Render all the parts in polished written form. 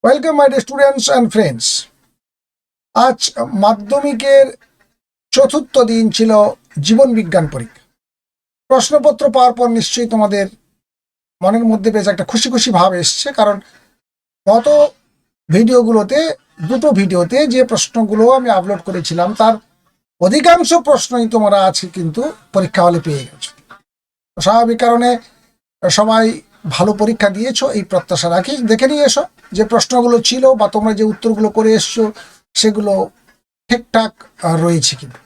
Welcome my dear students and friends. আজ মাধ্যমিকের চতুর্থ দিন ছিল জীবন বিজ্ঞান পরীক্ষা। প্রশ্নপত্র পাওয়ার পর নিশ্চয়ই তোমাদের মনের মধ্যে বেশ একটা খুশি খুশি ভাব এসছে, কারণ গত দুটো ভিডিওতে যে প্রশ্নগুলো আমি আপলোড করেছিলাম তার অধিকাংশ প্রশ্নই তোমরা আজকে কিন্তু পরীক্ষা হলে পেয়ে গেছো। স্বাভাবিক কারণে সবাই ভালো পরীক্ষা দিয়েছো এই প্রত্যাশা রাখি। দেখে নিয়ে এসো যে প্রশ্নগুলো ছিল বা তোমরা যে উত্তরগুলো করে এসছো সেগুলো ঠিকঠাক রয়েছে কিনা।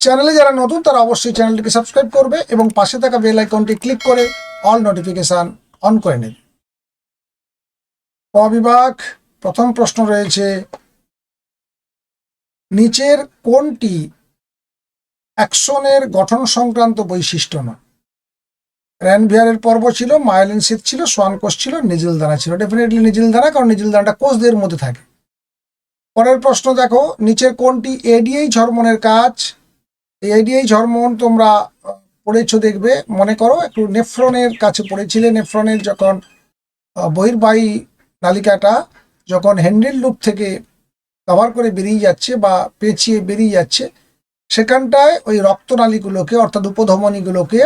চ্যানেলে যারা নতুন তারা অবশ্যই চ্যানেলটিকে সাবস্ক্রাইব করবে এবং পাশে থাকা বেল আইকনটি ক্লিক করে অল নোটিফিকেশন অন করে নেবে। ক বিভাগ প্রথম প্রশ্ন রয়েছে, নিচের কোনটি অ্যাকশনের গঠন সংক্রান্ত বৈশিষ্ট্য নয়? র্যানভিয়ারের পর্ব ছিল, মায়োলিন শীত ছিল, সোয়ান কোষ ছিল, নিজিল দানা ছিল। ডেফিনেটলি নিজিল দানা, কারণ নিজিল দানাটা কোষদের মধ্যে থাকে। পরের প্রশ্ন দেখো, নিচের কোনটি এডিএইচ হরমোনের কাজ? এডিএইচ হরমোন তোমরা পড়েছো, দেখবে মনে করো একটু নেফ্রনের কাছে পড়েছিলে। নেফ্রনের যখন বহির্বাহী নালিকাটা যখন হ্যান্ডেল লুপ থেকে কভার করে বেরিয়ে যাচ্ছে বা পেঁচিয়ে বেরিয়ে যাচ্ছে, সেখানটায় ওই রক্তনালীগুলোকে অর্থাৎ উপধমনীগুলোকে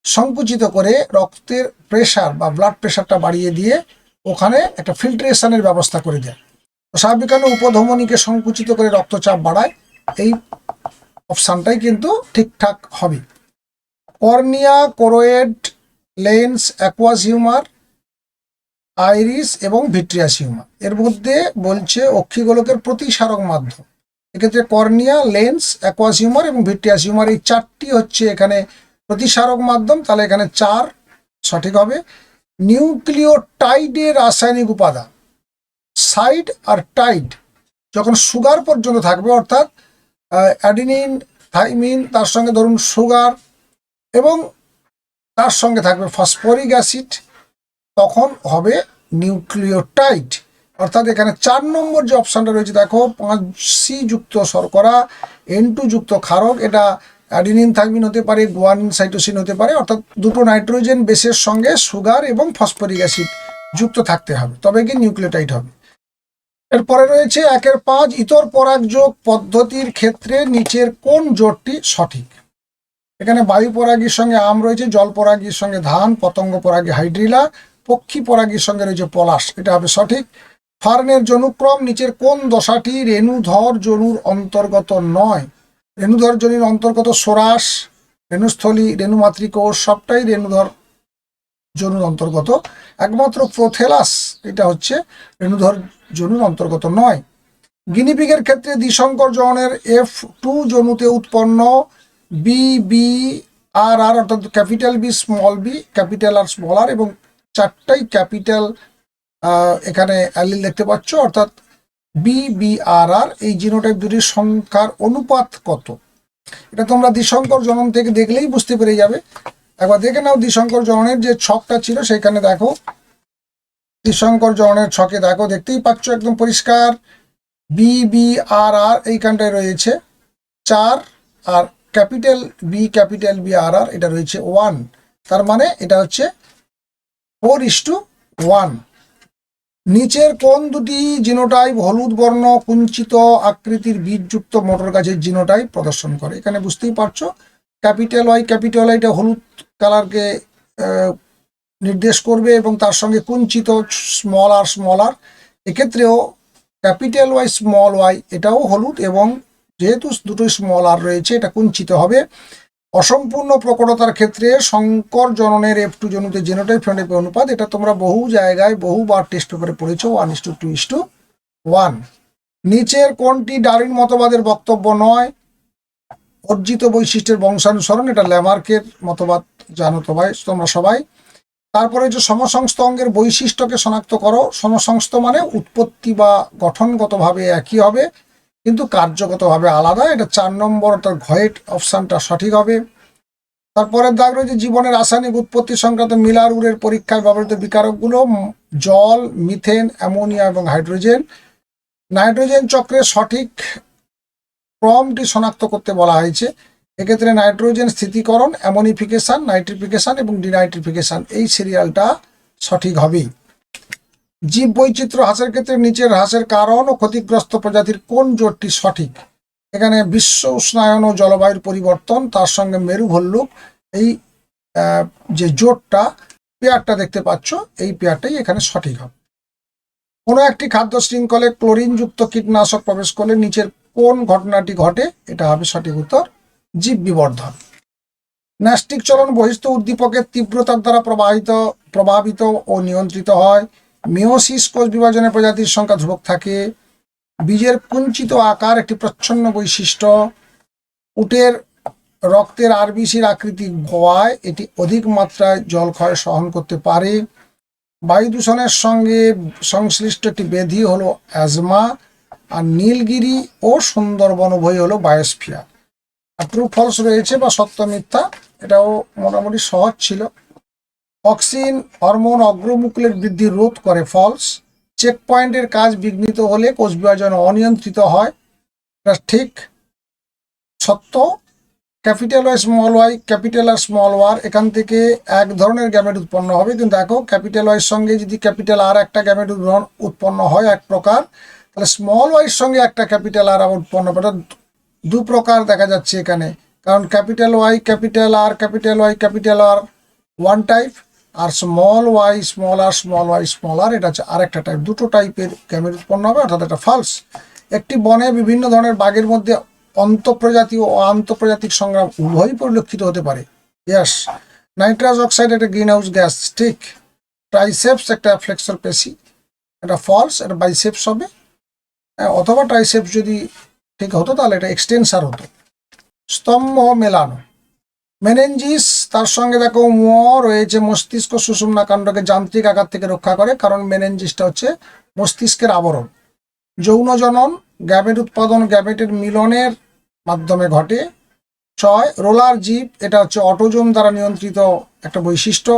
সংকুচিত করে রক্তের প্রেশার বা ব্লাড প্রেশারটা বাড়িয়ে দিয়ে ওখানে একটা ফিল্ট্রেশনের ব্যবস্থা করে দেয়। স্বাভাবিক কারণে উপধমনীকে সংকুচিত করে রক্তচাপ বাড়ায়। এই অপশানটাই কিন্তু ঠিকঠাক হবে। Cornea, choroid, lens, aqueous humour, iris এবং ভিট্রিয়াস হিউমার। এর মধ্যে বলছে অক্ষিগোলকের প্রতিসারক মাধ্যম। এক্ষেত্রে কর্নিয়া, লেন্স, অ্যাকুয়াস হিউমার এবং ভিট্রিয়াস হিউমার এই চারটি হচ্ছে এখানে প্রতিসারক মাধ্যম। তাহলে এখানে 4 সঠিক হবে। নিউক্লিওটাইডের রাসায়নিক উপাদান, সাইড আর টাইড যখন সুগার পর্যন্ত থাকবে, অর্থাৎ অ্যাডিনিন, থাইমিন, তার সঙ্গে ধরুন সুগার এবং তার সঙ্গে থাকবে ফসফরিক অ্যাসিড, তখন হবে নিউক্লিওটাইড। অর্থাৎ এখানে 4 নম্বর যে অপশানটা রয়েছে দেখো, 5C যুক্ত শর্করা, N2 যুক্ত ক্ষারক, এটা অ্যাডিনিন, থাইমিন হতে পারে, গুয়ানিন, সাইটোসিন হতে পারে। অর্থাৎ দুটো নাইট্রোজেন বেসের সঙ্গে সুগার এবং ফসফরিক অ্যাসিড যুক্ত থাকতে হবে, তবে কি নিউক্লিওটাইড হবে। এরপরে রয়েছে 1-5, ইতর পরাগযোগ পদ্ধতির ক্ষেত্রে নিচের কোন জোটটি সঠিক? এখানে বায়ু পরাগীর সঙ্গে আম রয়েছে, জল পরাগীর সঙ্গে ধান, পতঙ্গ পরাগী হাইড্রিলা, পক্ষী পরাগীর সঙ্গে রয়েছে পলাশ, এটা হবে সঠিক। ফার্নের জনুক্রম নিচের কোন দশাটি রেণুধর জনুর অন্তর্গত নয়? রেণুধর জনুর অন্তর্গত সোরাস, রেণুস্থলী, রেণুমাতৃকোষ সবটাই রেণুধর জনুর অন্তর্গত। একমাত্র প্রোথেলাস এটা হচ্ছে রেণুধর জনুর অন্তর্গত নয়। গিনিপিগের ক্ষেত্রে দ্বিসংকর জননের F2 জনুতে উৎপন্ন BBRR অর্থাৎ capital B small B, capital R small R এবং 4টাই ক্যাপিটাল এখানে অ্যালিল দেখতে পাচ্ছ, অর্থাৎ BBRR। এই জিনোটাইপ দুটির সংখ্যার অনুপাত কত? এটা তোমরা দ্বিসংকর জনন থেকে দেখলেই বুঝতে পেরে যাবে। একবার দেখে নাও দ্বিসংকর জননের যে ছকটা ছিল সেখানে দেখো, দ্বিসংকর জননের ছকে দেখো, দেখতেই পাচ্ছ একদম পরিষ্কার BBRR এইখানটায় রয়েছে 4 আর ক্যাপিটাল BRR এটা রয়েছে 1। তার মানে এটা হচ্ছে 4:1। নিচের কোন দুটি জিনোটাইপ হলুদ বর্ণ কুঞ্চিত আকৃতির বীজযুক্ত মটর গাছের জিনোটাইপ প্রদর্শন করে? এখানে বুঝতেই পারছো ক্যাপিটাল ওয়াই এটা হলুদ কালারকে নির্দেশ করবে এবং তার সঙ্গে কুঞ্চিত স্মল আর এক্ষেত্রেও ক্যাপিটাল ওয়াই স্মল ওয়াই এটাও হলুদ এবং যেহেতু দুটোই স্মল আর রয়েছে এটা কুঞ্চিত হবে। অসম্পূর্ণ প্রকটতার ক্ষেত্রে সংকর জননের F2 জনুতে জিনোটাইপ ফেনোটাইপের অনুপাত, এটা তোমরা বহু জায়গায় বহুবার টেস্ট পেপারে পড়েছো, 1:2:1। নিচের কোনটি ডারউইন মতবাদের বক্তব্য নয়? অর্জিত বৈশিষ্ট্যের বংশানুসরণ, এটা ল্যামার্কের মতবাদ, জানো তো ভাই তোমরা সবাই। তারপরে যে সমসংস্থ অঙ্গের বৈশিষ্ট্যকে শনাক্ত করো। সমসংস্থ মানে উৎপত্তি বা গঠনগতভাবে একই হবে কিন্তু কার্যগতভাবে আলাদা, এটা 4 নম্বর অর্থাৎ ঘয়েট অপশানটা সঠিক হবে। তারপরের দাগ রয়েছে জীবনের রাসায়নিক উৎপত্তি সংক্রান্ত মিলার উরের পরীক্ষায় ব্যবহৃত বিকারকগুলো, জল, মিথেন, অ্যামোনিয়া এবং হাইড্রোজেন। নাইট্রোজেন চক্রের সঠিক ক্রমটি শনাক্ত করতে বলা হয়েছে। এক্ষেত্রে নাইট্রোজেন স্থিতিকরণ, অ্যামোনিফিকেশন, নাইট্রিফিকেশন এবং ডিনাইট্রিফিকেশন এই সিরিয়ালটা সঠিক হবে। জীব বৈচিত্র্য হ্রাসের ক্ষেত্রে নিচের হ্রাসের কারণ ও ক্ষতিগ্রস্ত প্রজাতির কোন জোটটি সঠিক? এখানে বিশ্ব উষ্ণায়ন ও জলবায়ুর পরিবর্তন, তার সঙ্গে মেরু ভল্লুক, এই যে জোটটা পেয়ারটা দেখতে পাচ্ছ, এই পেয়ারটাই এখানে সঠিক হবে। কোনো একটি খাদ্য শৃঙ্খলে ক্লোরিনযুক্ত কীটনাশক প্রবেশ করলে নিচের কোন ঘটনাটি ঘটে? এটা হবে সঠিক উত্তর, জীব বিবর্ধন। ন্যাস্টিক চলন বহিস্থ উদ্দীপকের তীব্রতার দ্বারা প্রভাবিত ও নিয়ন্ত্রিত হয়। মিওসিস কোষ বিভাজনের প্রজাতির সংখ্যা ধ্রুবক থাকে। বীজের কুঞ্চিত আকার একটি প্রচ্ছন্ন বৈশিষ্ট্য। উটের রক্তের আরবিসির আকৃতি হওয়ায় এটি অধিক মাত্রায় জলক্ষয় সহন করতে পারে। বায়ু দূষণের সঙ্গে সংশ্লিষ্ট একটি ব্যাধি হলো অ্যাজমা। আর নীলগিরি ও সুন্দরবন উভয় হলো বায়োস্ফিয়ার। আর ট্রু ফলস রয়েছে বা সত্য মিথ্যা, এটাও মোটামুটি সহজ ছিল। অক্সিন হরমোন অগ্রমুকুলের বৃদ্ধি রোধ করে, ফলস। চেক পয়েন্টের কাজ বিঘ্নিত হলে কোষ বিভাজন অনিয়ন্ত্রিত হয়, এটা ঠিক। সত্য। Capital Y small Y, capital R small ওয়ার, এখান থেকে এক ধরনের গ্যামেট উৎপন্ন হবে, কিন্তু দেখো ক্যাপিটাল ওয়াইয়ের সঙ্গে যদি ক্যাপিটাল আর একটা গ্যামেট উৎপন্ন হয় এক প্রকার, তাহলে স্মল ওয়াইয়ের সঙ্গে একটা ক্যাপিটাল আর উৎপন্ন হবে, দু প্রকার দেখা যাচ্ছে এখানে। কারণ capital Y capital R, capital Y capital R one type, আর small Y small R small Y small R এটা হচ্ছে আরেকটা টাইপ। দুটো টাইপের গ্যামেট উৎপন্ন হবে, অর্থাৎ এটা ফলস। একটি বনে বিভিন্ন ধরনের বাঘের মধ্যে অন্তঃপ্রজাতি ও আন্তঃপ্রজাতিক সংগ্রাম উভয়ই পরিলক্ষিত হতে পারে। ইয়াস। নাইট্রাস অক্সাইড একটা গ্রিন হাউস গ্যাস, ঠিক। ট্রাইসেপস একটা ফ্লেক্সর পেশি, এটা ফলস, এটা বাইসেপস হবে। অথবা ট্রাইসেপস যদি ঠিক হতো তাহলে এটা এক্সটেন্সার হতো। স্তম্ভ মেলানো। মেনেঞ্জিস, তার সঙ্গে দেখো রয়েছে মস্তিষ্ক সুষুম্না কাণ্ডকে যান্ত্রিক আঘাত থেকে রক্ষা করে, কারণ মেনেঞ্জিসটা হচ্ছে মস্তিষ্কের আবরণ। যৌন জনন, গ্যামেট উৎপাদন গ্যামেটের মিলনের মাধ্যমে ঘটে। 6 রোলার জীব, এটা হচ্ছে অটোজোম দ্বারা নিয়ন্ত্রিত একটা বৈশিষ্ট্য।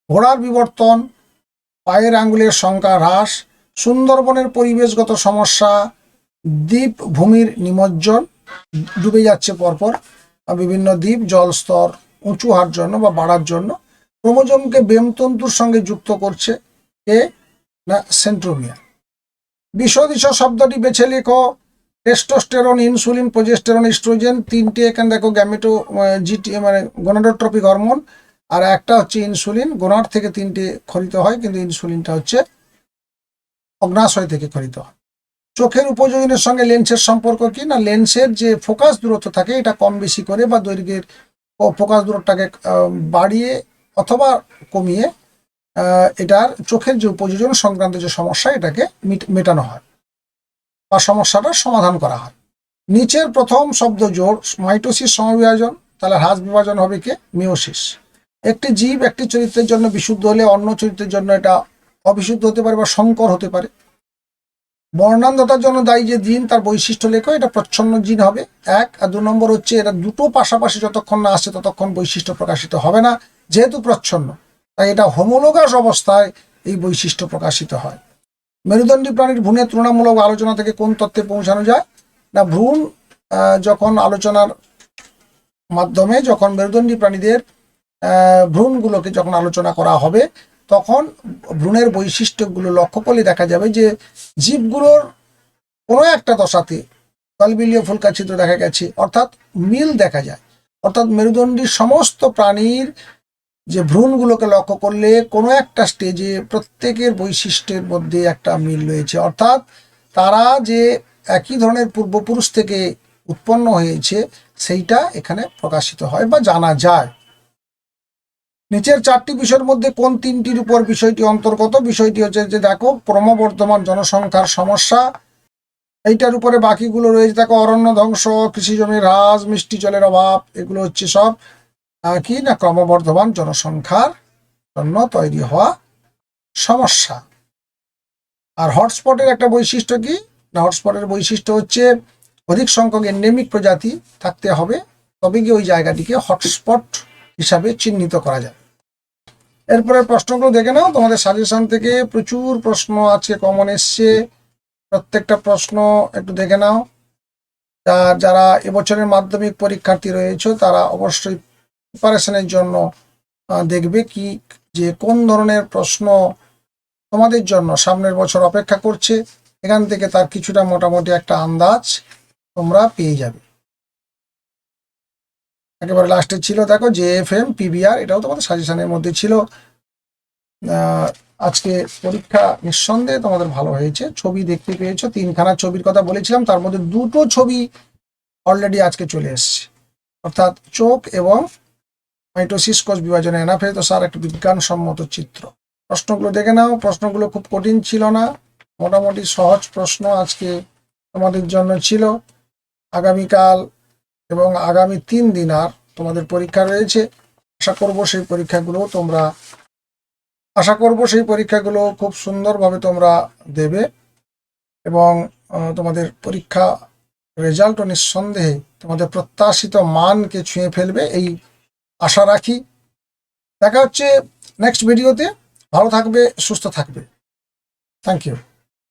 ঘোড়ার বিবর্তন, পায়ের আঙ্গুলের সংখ্যা হ্রাস। সুন্দরবনের পরিবেশগত সমস্যা, দ্বীপ ভূমির নিমজ্জন, ডুবে যাচ্ছে পরপর বিভিন্ন দ্বীপ জলস্তর উঁচু হওয়ার জন্য বা বাড়ার জন্য। ক্রোমোজোমকে বেমতন্তুর সঙ্গে যুক্ত করছে কে? না, সেন্ট্রোমিয়ার। বিষদিশ শব্দটি বেছে লেখো। টেস্টোস্টেরন, ইনসুলিন, প্রোজেস্টেরন, ইস্ট্রোজেন, তিনটে এখানে দেখো গ্যামেটো জিটি মানে গোনাডোট্রপিক হরমোন। আর একটা হচ্ছে ইনসুলিন, গোনাড থেকে তিনটে খরিত হয়, কিন্তু ইনসুলিনটা হচ্ছে অগ্নাশয় থেকে খরিত হয়। চোখের উপযোজনের সঙ্গে লেন্সের সম্পর্ক কি? না, লেন্সের যে ফোকাস দূরত্ব থাকে এটা কম বেশি করে বা দৈর্ঘ্যের ফোকাস দূরত্বটাকে বাড়িয়ে অথবা কমিয়ে এটার চোখের যে উপযোজন সংক্রান্ত যে সমস্যা এটাকে মেটানো হয় বা সমস্যাটার সমাধান করা হয়। নিচের প্রথম শব্দ জোড়। মাইটোসিস সমবিভাজন, তাহলে হ্রাস বিভাজন হবে কে? মিওসিস। একটি জীব একটি চরিত্রের জন্য বিশুদ্ধ হলে অন্য চরিত্রের জন্য এটা অবিশুদ্ধ হতে পারে বা সংকর হতে পারে। বর্ণান্ধতার জন্য দায়ী যে জিন, তার বৈশিষ্ট্য লেখো। এটা প্রচ্ছন্ন জিন হবে 1। আর 2 নম্বর হচ্ছে এটা দুটো পাশাপাশি যতক্ষণ না আসছে ততক্ষণ বৈশিষ্ট্য প্রকাশিত হবে না, যেহেতু প্রচ্ছন্ন, তাই এটা হোমোলোগাস অবস্থায় এই বৈশিষ্ট্য প্রকাশিত হয়। মেরুদণ্ডী প্রাণীর ভ্রূণের তুলনামূলক আলোচনা থেকে কোন তত্ত্বে পৌঁছানো যায়? না, ভ্রূণ যখন আলোচনার মাধ্যমে যখন মেরুদণ্ডী প্রাণীদের ভ্রূণগুলোকে যখন আলোচনা করা হবে তখন ভ্রূণের বৈশিষ্ট্যগুলো লক্ষ্য করলে দেখা যাবে যে জীবগুলোর কোনো একটা দশাতে তলবিলীয় ফুলকা ছিদ্র দেখা গেছে, অর্থাৎ মিল দেখা যায়। অর্থাৎ মেরুদণ্ডীর সমস্ত প্রাণীর যে ভ্রূণগুলোকে লক্ষ্য করলে কোনো একটা স্টেজে প্রত্যেকের বৈশিষ্ট্যের মধ্যে একটা মিল রয়েছে, অর্থাৎ তারা যে একই ধরনের পূর্বপুরুষ থেকে উৎপন্ন হয়েছে সেইটা এখানে প্রকাশিত হয় বা জানা যায়। নিচের 4টি বিষয়ের মধ্যে কোন 3টির উপর বিষয়টি অন্তর্গত? বিষয়টি হচ্ছে যে দেখো ক্রমবর্ধমান জনসংখ্যার সমস্যা, এইটার উপরে বাকিগুলো রয়েছে দেখো অরণ্য ধ্বংস, কৃষি জমির হ্রাস, মিষ্টি জলের অভাব, এগুলো হচ্ছে সব কি না ক্রমবর্ধমান জনসংখ্যার জন্য তৈরি হওয়া সমস্যা। আর হটস্পটের একটা বৈশিষ্ট্য কি? না, হটস্পটের বৈশিষ্ট্য হচ্ছে অধিক সংখ্যক এন্ডেমিক প্রজাতি থাকতে হবে, তবে কি ওই জায়গাটিকে হটস্পট হিসাবে চিহ্নিত করা যায়। এরপরে প্রশ্নগুলো দেখে নাও, তোমাদের সাজেশন থেকে প্রচুর প্রশ্ন আজকে কমন এসছে, প্রত্যেকটা প্রশ্ন একটু দেখে নাও। যারা এবছরের মাধ্যমিক পরীক্ষার্থী রয়েছে তারা অবশ্যই প্রিপারেশনের জন্য দেখবে কি যে কোন ধরনের প্রশ্ন তোমাদের জন্য সামনের বছর অপেক্ষা করছে। এখান থেকে তার কিছুটা মোটামুটি একটা আন্দাজ তোমরা পেয়ে যাবে। একেবারে লাস্টে ছিল দেখো JFM PBR, এটাও তোমাদের সাজেশনের মধ্যে ছিল। আজকে পরীক্ষা নিঃসন্দেহে তোমাদের ভালো হয়েছে। ছবি দেখতে পেয়েছো, 3খানা ছবির কথা বলেছিলাম, তার মধ্যে 2টো ছবি অলরেডি আজকে চলে এসছে, অর্থাৎ চোখ এবং মাইটোসিস কোষ বিভাজনে অ্যানাফেলিওসাস একটা বিজ্ঞানসম্মত চিত্র। প্রশ্নগুলো দেখে নাও, প্রশ্নগুলো খুব কঠিন ছিল না, মোটামুটি সহজ প্রশ্ন আজকে তোমাদের জন্য ছিল। আগামীকাল এবং আগামী 3 দিন আর তোমাদের পরীক্ষা রয়েছে। আশা করব সেই পরীক্ষাগুলো খুব সুন্দরভাবে তোমরা দেবে এবং তোমাদের পরীক্ষা রেজাল্টও নিঃসন্দেহে তোমাদের প্রত্যাশিত মানকে ছুঁয়ে ফেলবে, এই আশা রাখি। দেখা হচ্ছে নেক্সট ভিডিওতে। ভালো থাকবে, সুস্থ থাকবে। Thank you.